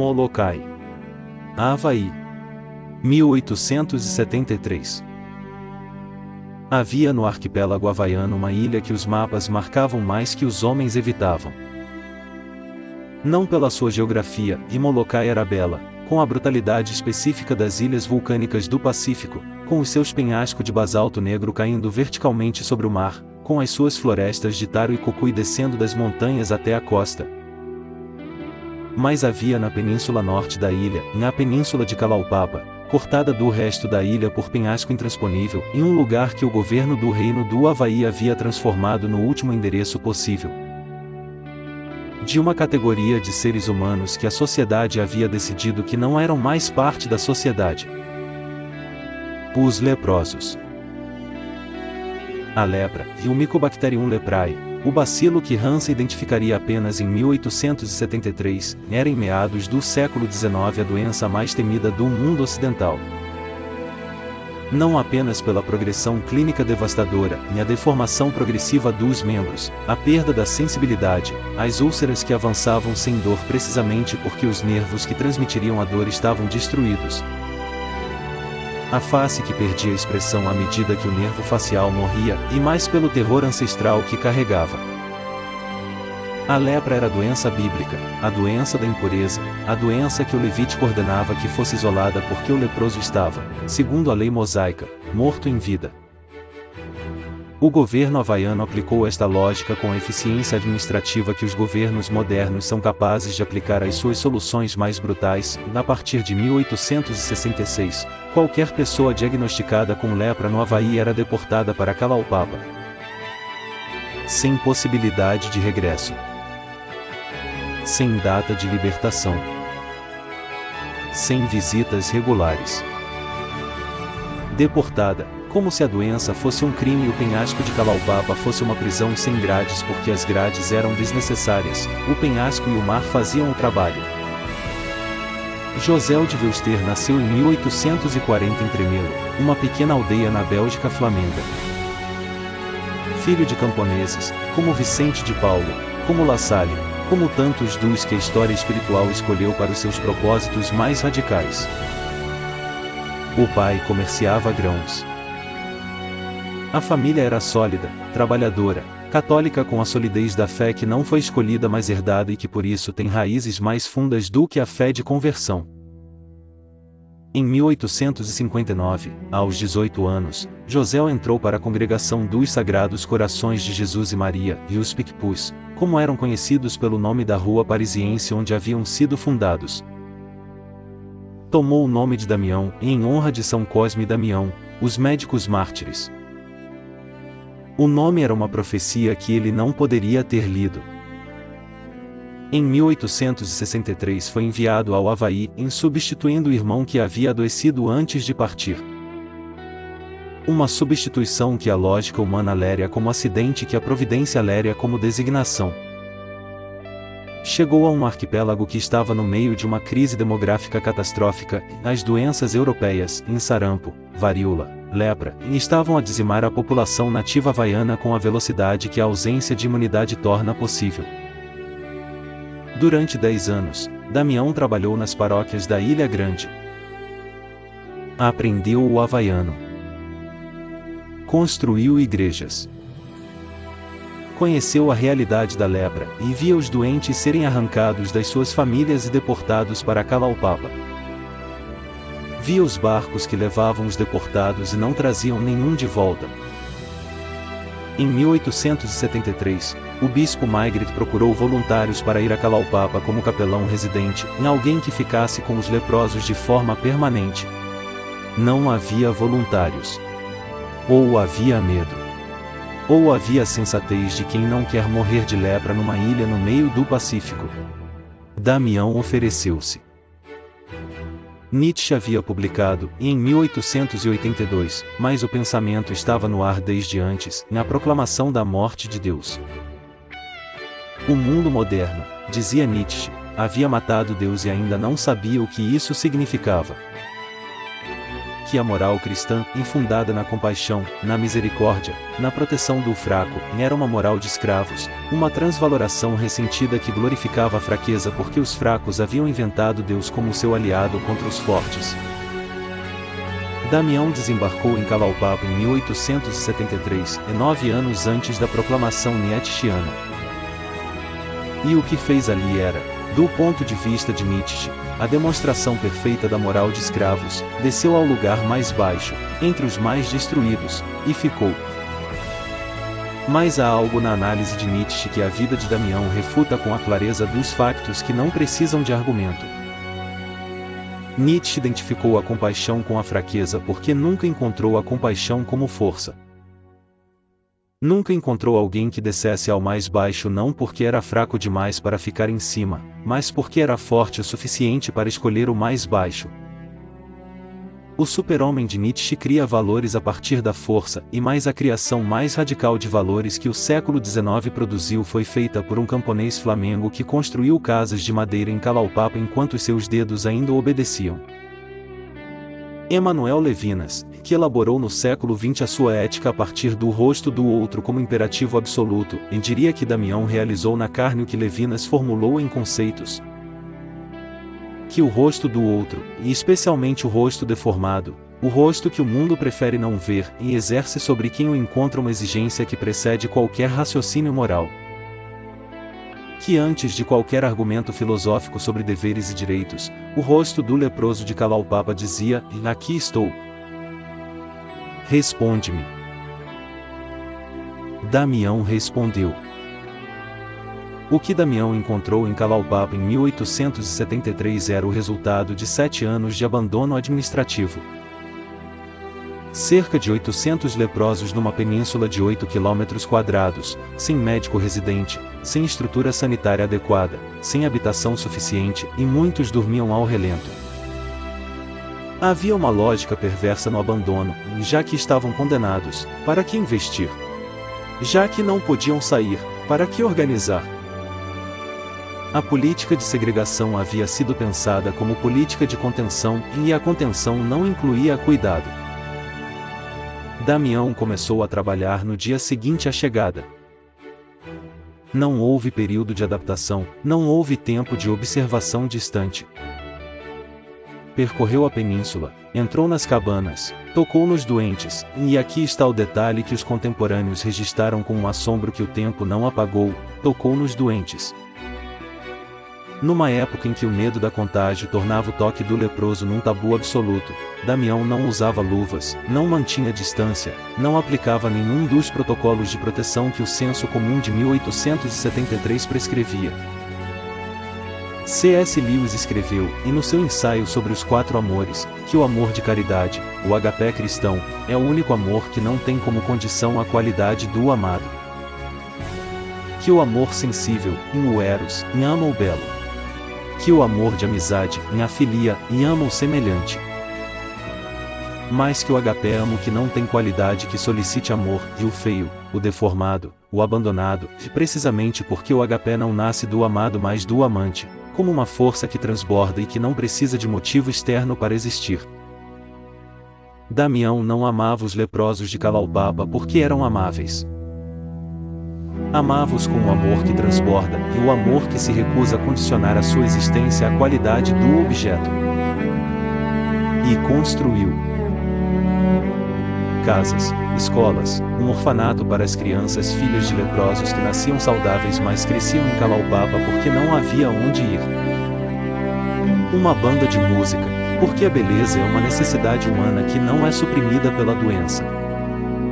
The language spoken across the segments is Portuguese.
Molokai, Havaí, 1873. Havia no arquipélago havaiano uma ilha que os mapas marcavam mais que os homens evitavam. Não pela sua geografia, e Molokai era bela, com a brutalidade específica das ilhas vulcânicas do Pacífico, com os seus penhascos de basalto negro caindo verticalmente sobre o mar, com as suas florestas de taro e cucuí descendo das montanhas até a costa. Mas havia na península norte da ilha, na península de Kalaupapa, cortada do resto da ilha por penhasco intransponível, em um lugar que o governo do Reino do Havaí havia transformado no último endereço possível. De uma categoria de seres humanos que a sociedade havia decidido que não eram mais parte da sociedade. Os leprosos. A lepra, e o Mycobacterium leprae, o bacilo que Hansen identificaria apenas em 1873, era em meados do século XIX a doença mais temida do mundo ocidental. Não apenas pela progressão clínica devastadora, e a deformação progressiva dos membros, a perda da sensibilidade, as úlceras que avançavam sem dor precisamente porque os nervos que transmitiriam a dor estavam destruídos. A face que perdia expressão à medida que o nervo facial morria, e mais pelo terror ancestral que carregava. A lepra era a doença bíblica, a doença da impureza, a doença que o Levítico ordenava que fosse isolada porque o leproso estava, segundo a lei mosaica, morto em vida. O governo havaiano aplicou esta lógica com a eficiência administrativa que os governos modernos são capazes de aplicar às suas soluções mais brutais. A partir de 1866, qualquer pessoa diagnosticada com lepra no Havaí era deportada para Kalaupapa, sem possibilidade de regresso, sem data de libertação, sem visitas regulares. Deportada, como se a doença fosse um crime e o penhasco de Kalaupapa fosse uma prisão sem grades porque as grades eram desnecessárias, o penhasco e o mar faziam o trabalho. José de Veuster nasceu em 1840 em Tremelo, uma pequena aldeia na Bélgica flamenga. Filho de camponeses, como Vicente de Paulo, como La Salle, como tantos dos que a história espiritual escolheu para os seus propósitos mais radicais. O pai comerciava grãos. A família era sólida, trabalhadora, católica com a solidez da fé que não foi escolhida mas herdada e que por isso tem raízes mais fundas do que a fé de conversão. Em 1859, aos 18 anos, José entrou para a congregação dos Sagrados Corações de Jesus e Maria, e os Picpus, como eram conhecidos pelo nome da rua parisiense onde haviam sido fundados. Tomou o nome de Damião, em honra de São Cosme e Damião, os médicos mártires. O nome era uma profecia que ele não poderia ter lido. Em 1863 foi enviado ao Havaí, substituindo o irmão que havia adoecido antes de partir. Uma substituição que a lógica humana léria como acidente e que a providência léria como designação. Chegou a um arquipélago que estava no meio de uma crise demográfica catastrófica, as doenças europeias, sarampo, varíola, lepra, estavam a dizimar a população nativa havaiana com a velocidade que a ausência de imunidade torna possível. Durante 10 anos, Damião trabalhou nas paróquias da Ilha Grande. Aprendeu o havaiano. Construiu igrejas. Conheceu a realidade da lepra, e via os doentes serem arrancados das suas famílias e deportados para Kalaupapa. Via os barcos que levavam os deportados e não traziam nenhum de volta. Em 1873, o bispo Maigret procurou voluntários para ir a Kalaupapa como capelão residente, alguém que ficasse com os leprosos de forma permanente. Não havia voluntários. Ou havia medo. Ou havia a sensatez de quem não quer morrer de lepra numa ilha no meio do Pacífico. Damião ofereceu-se. Nietzsche havia publicado, em 1882, mas o pensamento estava no ar desde antes, na proclamação da morte de Deus. O mundo moderno, dizia Nietzsche, havia matado Deus e ainda não sabia o que isso significava. que a moral cristã, infundada na compaixão, na misericórdia, na proteção do fraco, era uma moral de escravos, uma transvaloração ressentida que glorificava a fraqueza porque os fracos haviam inventado Deus como seu aliado contra os fortes. Damião desembarcou em Kalaupapa em 1873, 9 anos antes da proclamação nietzschiana. E o que fez ali era, do ponto de vista de Nietzsche, a demonstração perfeita da moral de escravos. Desceu ao lugar mais baixo, entre os mais destruídos, e ficou. Mas há algo na análise de Nietzsche que a vida de Damião refuta com a clareza dos factos que não precisam de argumento. Nietzsche identificou a compaixão com a fraqueza porque nunca encontrou a compaixão como força. Nunca encontrou alguém que descesse ao mais baixo não porque era fraco demais para ficar em cima, mas porque era forte o suficiente para escolher o mais baixo. O super-homem de Nietzsche cria valores a partir da força, e mais a criação mais radical de valores que o século XIX produziu foi feita por um camponês flamengo que construiu casas de madeira em Kalaupapa enquanto seus dedos ainda obedeciam. Emmanuel Levinas, que elaborou no século XX a sua ética a partir do rosto do outro como imperativo absoluto, e diria que Damião realizou na carne o que Levinas formulou em conceitos. Que o rosto do outro, e especialmente o rosto deformado, o rosto que o mundo prefere não ver, e exerce sobre quem o encontra uma exigência que precede qualquer raciocínio moral. Que antes de qualquer argumento filosófico sobre deveres e direitos, o rosto do leproso de Kalaupapa dizia: aqui estou. Responde-me. Damião respondeu. O que Damião encontrou em Kalaupapa em 1873 era o resultado de 7 anos de abandono administrativo. Cerca de 800 leprosos numa península de 8 km², sem médico residente, sem estrutura sanitária adequada, sem habitação suficiente, e muitos dormiam ao relento. Havia uma lógica perversa no abandono, já que estavam condenados, para que investir? Já que não podiam sair, para que organizar? A política de segregação havia sido pensada como política de contenção, e a contenção não incluía cuidado. Damião começou a trabalhar no dia seguinte à chegada. Não houve período de adaptação, não houve tempo de observação distante. Percorreu a península, entrou nas cabanas, tocou nos doentes, e aqui está o detalhe que os contemporâneos registraram com um assombro que o tempo não apagou: tocou nos doentes. Numa época em que o medo da contágio tornava o toque do leproso num tabu absoluto, Damião não usava luvas, não mantinha distância, não aplicava nenhum dos protocolos de proteção que o Senso Comum de 1873 prescrevia. C.S. Lewis escreveu, e no seu ensaio sobre os 4 amores, que o amor de caridade, o agapé cristão, é o único amor que não tem como condição a qualidade do amado. Que o amor sensível, em o eros, em ama o belo. Que o amor de amizade, em a filia, e ama o semelhante. Mais que o agapé ama o que não tem qualidade que solicite amor, e o feio, o deformado, o abandonado, precisamente porque o agapé não nasce do amado mas do amante, como uma força que transborda e que não precisa de motivo externo para existir. Damião não amava os leprosos de Kalaupapa porque eram amáveis. Amava-os com o amor que transborda, e o amor que se recusa a condicionar a sua existência à qualidade do objeto. E construiu casas, escolas, um orfanato para as crianças filhas de leprosos que nasciam saudáveis mas cresciam em Kalaupapa porque não havia onde ir. Uma banda de música, porque a beleza é uma necessidade humana que não é suprimida pela doença.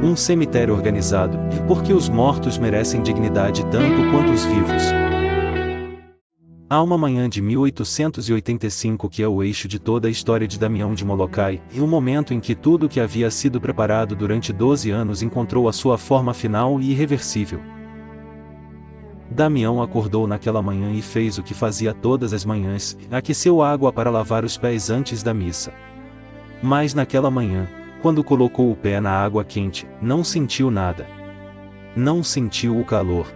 Um cemitério organizado, porque os mortos merecem dignidade tanto quanto os vivos. Há uma manhã de 1885 que é o eixo de toda a história de Damião de Molokai, e um momento em que tudo o que havia sido preparado durante 12 anos encontrou a sua forma final e irreversível. Damião acordou naquela manhã e fez o que fazia todas as manhãs, aqueceu a água para lavar os pés antes da missa. Mas naquela manhã, quando colocou o pé na água quente, não sentiu nada. Não sentiu o calor.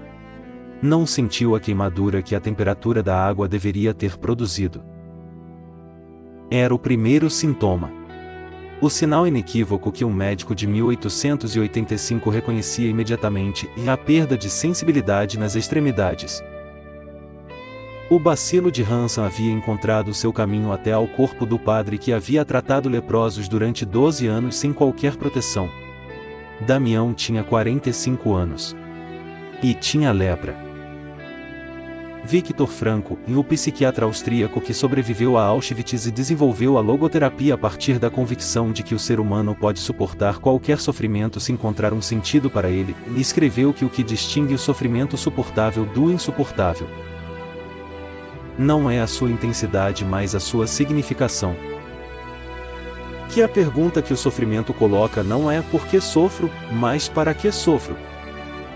Não sentiu a queimadura que a temperatura da água deveria ter produzido. Era o primeiro sintoma. O sinal inequívoco que um médico de 1885 reconhecia imediatamente é a perda de sensibilidade nas extremidades. O bacilo de Hansen havia encontrado seu caminho até ao corpo do padre que havia tratado leprosos durante 12 anos sem qualquer proteção. Damião tinha 45 anos. E tinha lepra. Viktor Frankl, o psiquiatra austríaco que sobreviveu a Auschwitz e desenvolveu a logoterapia a partir da convicção de que o ser humano pode suportar qualquer sofrimento se encontrar um sentido para ele, escreveu que o que distingue o sofrimento suportável do insuportável não é a sua intensidade, mas a sua significação. Que a pergunta que o sofrimento coloca não é por que sofro, mas para que sofro.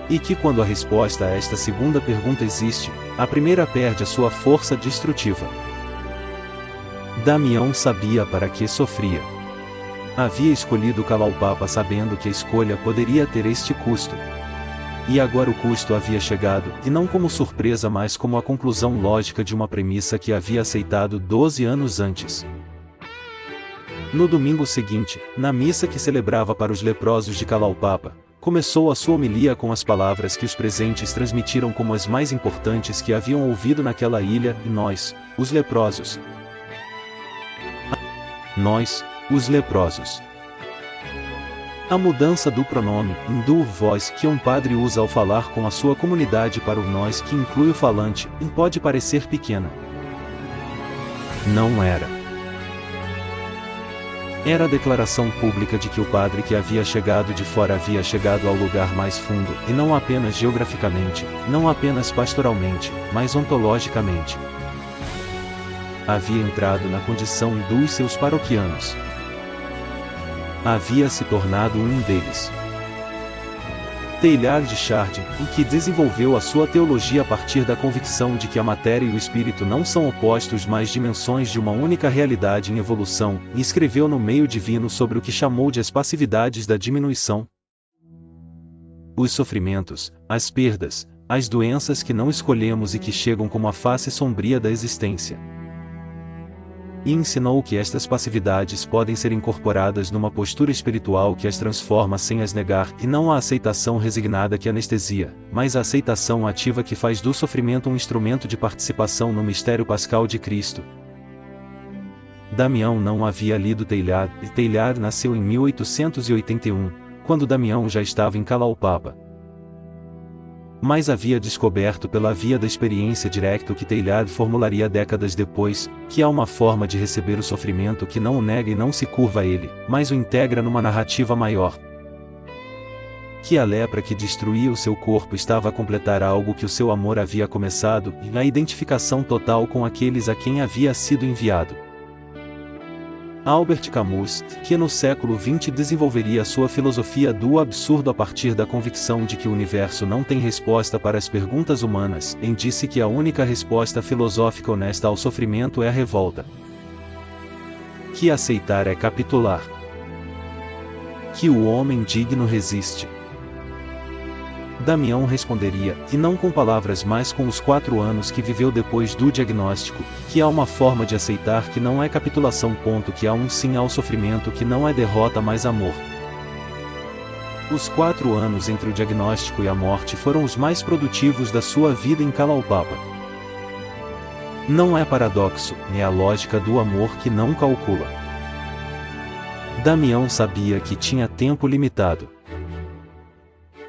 E que quando a resposta a esta segunda pergunta existe, a primeira perde a sua força destrutiva. Damião sabia para que sofria. Havia escolhido calar o Papa sabendo que a escolha poderia ter este custo. E agora o custo havia chegado, e não como surpresa mas como a conclusão lógica de uma premissa que havia aceitado 12 anos antes. No domingo seguinte, na missa que celebrava para os leprosos de Kalaupapa, começou a sua homilia com as palavras que os presentes transmitiram como as mais importantes que haviam ouvido naquela ilha, e nós, os leprosos. Nós, os leprosos. A mudança do pronome, em du vós, que um padre usa ao falar com a sua comunidade para o nós que inclui o falante, pode parecer pequena. Não era. Era a declaração pública de que o padre que havia chegado de fora havia chegado ao lugar mais fundo, e não apenas geograficamente, não apenas pastoralmente, mas ontologicamente. Havia entrado na condição dos seus paroquianos. Havia se tornado um deles. Teilhard de Chardin, que desenvolveu a sua teologia a partir da convicção de que a matéria e o espírito não são opostos mas dimensões de uma única realidade em evolução, e escreveu no Meio Divino sobre o que chamou de as passividades da diminuição. Os sofrimentos, as perdas, as doenças que não escolhemos e que chegam como a face sombria da existência. E ensinou que estas passividades podem ser incorporadas numa postura espiritual que as transforma sem as negar, e não a aceitação resignada que anestesia, mas a aceitação ativa que faz do sofrimento um instrumento de participação no mistério pascal de Cristo. Damião não havia lido Teilhard, e Teilhard nasceu em 1881, quando Damião já estava em Kalaupapa. Mas havia descoberto pela via da experiência direta que Teilhard formularia décadas depois, que há uma forma de receber o sofrimento que não o nega e não se curva a ele, mas o integra numa narrativa maior. Que a lepra que destruía o seu corpo estava a completar algo que o seu amor havia começado, e a identificação total com aqueles a quem havia sido enviado. Albert Camus, que no século XX desenvolveria sua filosofia do absurdo a partir da convicção de que o universo não tem resposta para as perguntas humanas, disse que a única resposta filosófica honesta ao sofrimento é a revolta. Que aceitar é capitular. Que o homem digno resiste. Damião responderia, e não com palavras mas com os 4 anos que viveu depois do diagnóstico, que há uma forma de aceitar que não é capitulação. Que há um sim ao sofrimento que não é derrota mas amor. Os 4 anos entre o diagnóstico e a morte foram os mais produtivos da sua vida em Kalaupapa. Não é paradoxo, é a lógica do amor que não calcula. Damião sabia que tinha tempo limitado.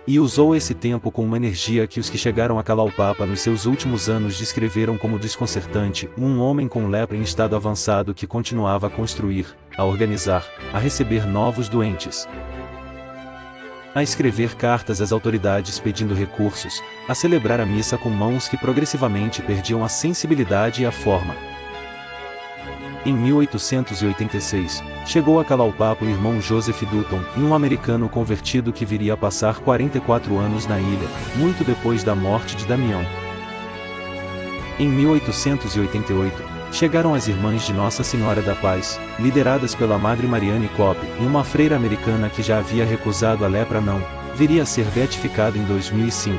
E usou esse tempo com uma energia que os que chegaram a Kalaupapa nos seus últimos anos descreveram como desconcertante, um homem com lepra em estado avançado que continuava a construir, a organizar, a receber novos doentes, a escrever cartas às autoridades pedindo recursos, a celebrar a missa com mãos que progressivamente perdiam a sensibilidade e a forma. Em 1886, chegou a Kalaupapa o irmão Joseph Dutton, um americano convertido que viria a passar 44 anos na ilha, muito depois da morte de Damião. Em 1888, chegaram as Irmãs de Nossa Senhora da Paz, lideradas pela Madre Marianne Cobb, e uma freira americana que já havia recusado a lepra viria a ser beatificada em 2005.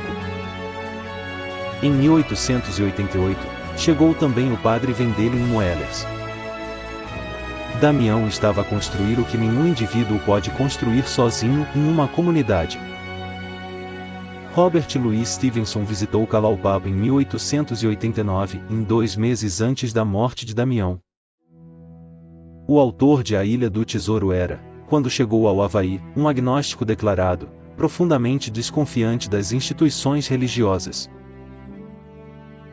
Em 1888, chegou também o padre Wendelin Moellers. Damião estava a construir o que nenhum indivíduo pode construir sozinho em uma comunidade. Robert Louis Stevenson visitou Kalaupapa em 1889, em 2 meses antes da morte de Damião. O autor de A Ilha do Tesouro era, quando chegou ao Havaí, um agnóstico declarado, profundamente desconfiante das instituições religiosas.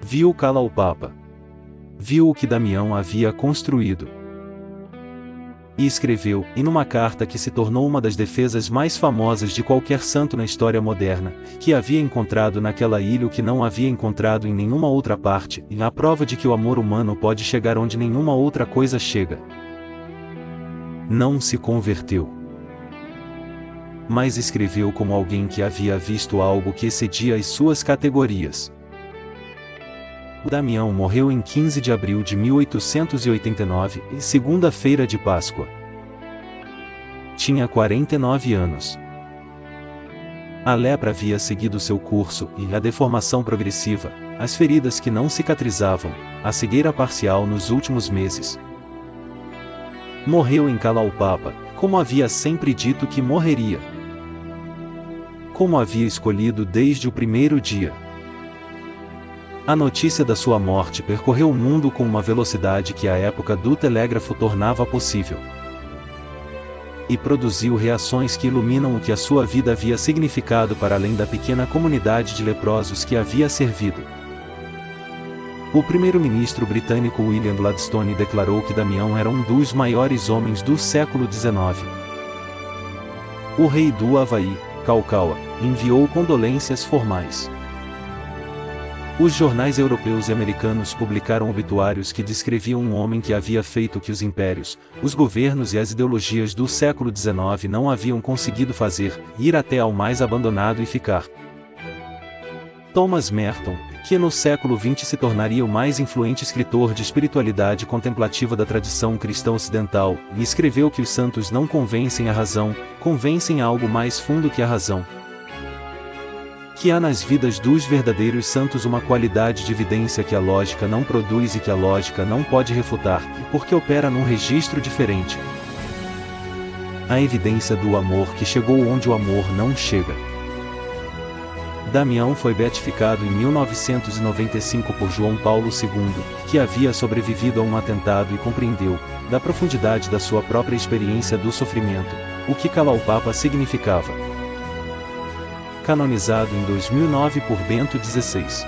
Viu Kalaupapa. Viu o que Damião havia construído. E escreveu, e numa carta que se tornou uma das defesas mais famosas de qualquer santo na história moderna, que havia encontrado naquela ilha o que não havia encontrado em nenhuma outra parte, e a prova de que o amor humano pode chegar onde nenhuma outra coisa chega. Não se converteu. Mas escreveu como alguém que havia visto algo que excedia as suas categorias. Damião morreu em 15 de abril de 1889, segunda-feira de Páscoa. Tinha 49 anos. A lepra havia seguido seu curso, e a deformação progressiva, as feridas que não cicatrizavam, a cegueira parcial nos últimos meses. Morreu em Kalaupapa, como havia sempre dito que morreria. Como havia escolhido desde o primeiro dia. A notícia da sua morte percorreu o mundo com uma velocidade que a época do telégrafo tornava possível. E produziu reações que iluminam o que a sua vida havia significado para além da pequena comunidade de leprosos que havia servido. O primeiro-ministro britânico William Gladstone declarou que Damião era um dos maiores homens do século XIX. O rei do Havaí, Kalkaua, enviou condolências formais. Os jornais europeus e americanos publicaram obituários que descreviam um homem que havia feito o que os impérios, os governos e as ideologias do século XIX não haviam conseguido fazer, ir até ao mais abandonado e ficar. Thomas Merton, que no século XX se tornaria o mais influente escritor de espiritualidade contemplativa da tradição cristã ocidental, e escreveu que os santos não convencem a razão, convencem a algo mais fundo que a razão. Que há nas vidas dos verdadeiros santos uma qualidade de evidência que a lógica não produz e que a lógica não pode refutar, porque opera num registro diferente. A evidência do amor que chegou onde o amor não chega. Damião foi beatificado em 1995 por João Paulo II, que havia sobrevivido a um atentado e compreendeu, da profundidade da sua própria experiência do sofrimento, o que Kalaupapa significava. Canonizado em 2009 por Bento XVI.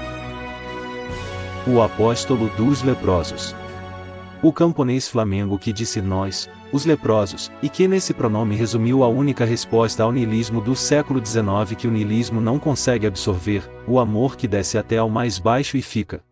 O apóstolo dos leprosos. O camponês Flamengo que disse nós, os leprosos, e que nesse pronome resumiu a única resposta ao niilismo do século XIX que o niilismo não consegue absorver, o amor que desce até ao mais baixo e fica.